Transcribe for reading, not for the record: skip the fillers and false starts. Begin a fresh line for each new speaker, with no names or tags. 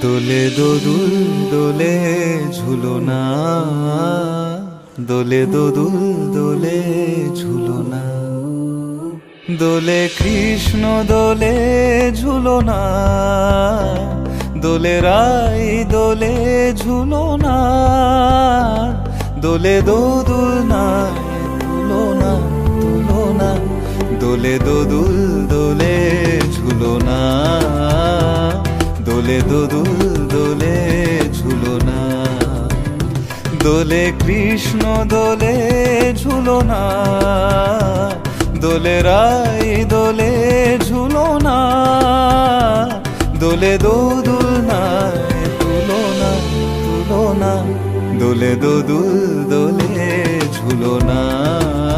দোলে দোদুল দোলে ঝুলনা, দোলে দোদুল দোলে ঝুলনা, দোলে কৃষ্ণ দোলে ঝুলনা, দোলে রাই দোলে ঝুলনা, দোলে দোদুল নাই তুলনা তুলনা, দোলে দোদুল দোলে ঝুলনা, দোলে দোদুল দোলে ঝুলনা, দোলে কৃষ্ণ দোলে ঝুলনা, দোলে রাই দোলে ঝুলনা, দোলে দোদুল নাই তুলনা তুলনা, দোলে দোদুল দোলে ঝুলনা।